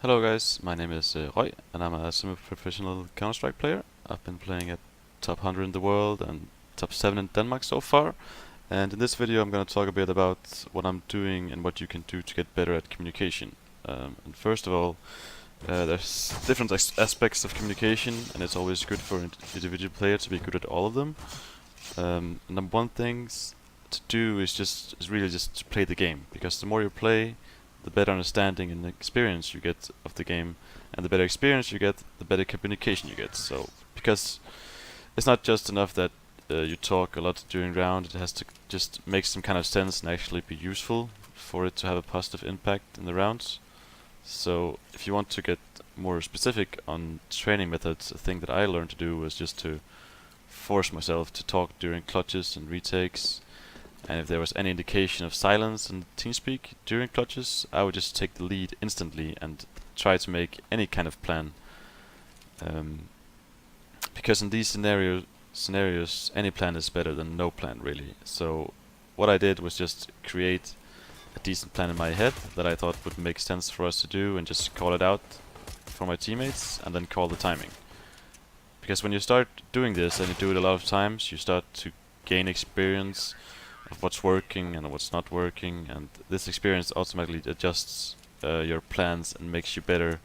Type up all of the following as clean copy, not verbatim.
Hello guys, my name is Roy and I'm a semi-professional Counter-Strike player. I've been playing at top 100 in the world and top 7 in Denmark so far. And in this video I'm going to talk a bit about what I'm doing and what you can do to get better at communication. And first of all, there's different aspects of communication, and it's always good for an individual player to be good at all of them. Number one things to do is really just to play the game, because the more you play, the better understanding and experience you get of the game, and the better experience you get, the better communication you get. So, because it's not just enough that you talk a lot during round, it has to just make some kind of sense and actually be useful for it to have a positive impact in the rounds. So, if you want to get more specific on training methods, a thing that I learned to do was just to force myself to talk during clutches and retakes. And if there was any indication of silence in TeamSpeak during clutches, I would just take the lead instantly and try to make any kind of plan. Because in these scenarios, any plan is better than no plan, really. So what I did was just create a decent plan in my head that I thought would make sense for us to do, and just call it out for my teammates, and then call the timing. Because when you start doing this and you do it a lot of times, you start to gain experience of what's working and what's not working, and this experience automatically adjusts your plans and makes you better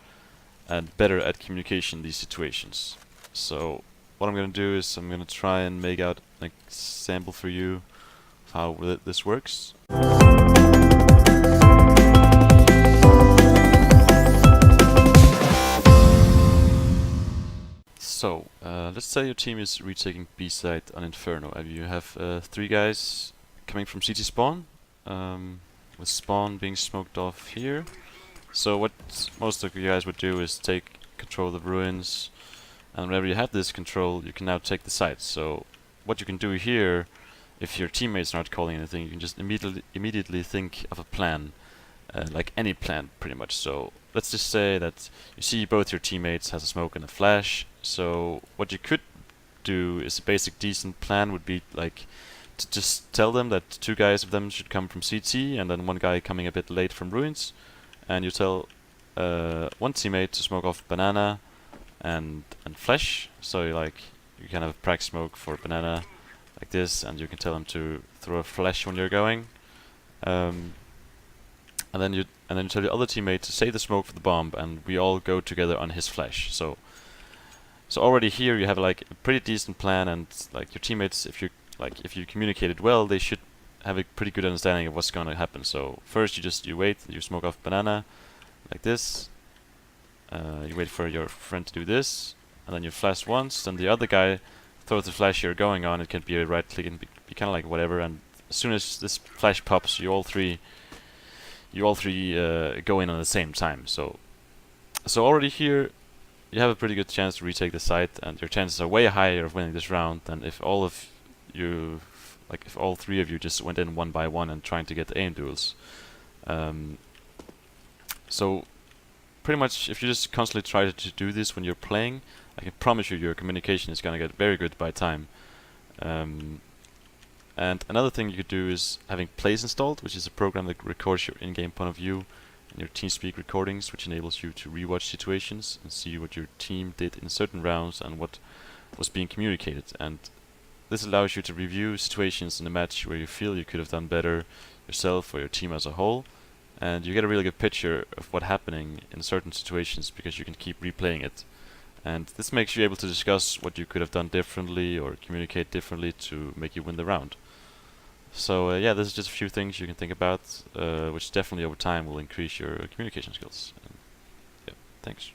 at communication in these situations. So what I'm going to do is I'm going to try and make out an example for you of how this works. So let's say your team is retaking B site on Inferno, and you have 3 guys coming from CT spawn, with spawn being smoked off here. So what most of you guys would do is take control of the ruins, and whenever you have this control, you can now take the site. So what you can do here, if your teammates aren't calling anything, you can just immediately think of a plan, like any plan pretty much. So let's just say that you see both your teammates has a smoke and a flash. So what you could do is a basic decent plan would be like to just tell them that 2 guys of them should come from CT, and then 1 guy coming a bit late from ruins, and you tell 1 teammate to smoke off banana and flash. So you can have a prac smoke for banana like this, and you can tell them to throw a flash when you're going, and then you tell your other teammate to save the smoke for the bomb, and we all go together on his flash. So already here you have like a pretty decent plan, and like your teammates, if you communicate it well, they should have a pretty good understanding of what's going to happen. So first you wait, you smoke off banana like this, you wait for your friend to do this, and then you flash once, then the other guy throws the flash you're going on. It can be a right click and be kind of like whatever, and as soon as this flash pops, you all three go in on the same time. So already here you have a pretty good chance to retake the site, and your chances are way higher of winning this round than if all 3 of you just went in one by one and trying to get the aim duels. So pretty much if you just constantly try to do this when you're playing, I can promise you your communication is gonna get very good by time. And another thing you could do is having Plays installed, which is a program that records your in-game point of view and your TeamSpeak recordings, which enables you to rewatch situations and see what your team did in certain rounds and what was being communicated. And this allows you to review situations in a match where you feel you could have done better yourself or your team as a whole, and you get a really good picture of what's happening in certain situations because you can keep replaying it. And this makes you able to discuss what you could have done differently or communicate differently to make you win the round. So yeah, this is just a few things you can think about, which definitely over time will increase your communication skills. And, yeah, thanks.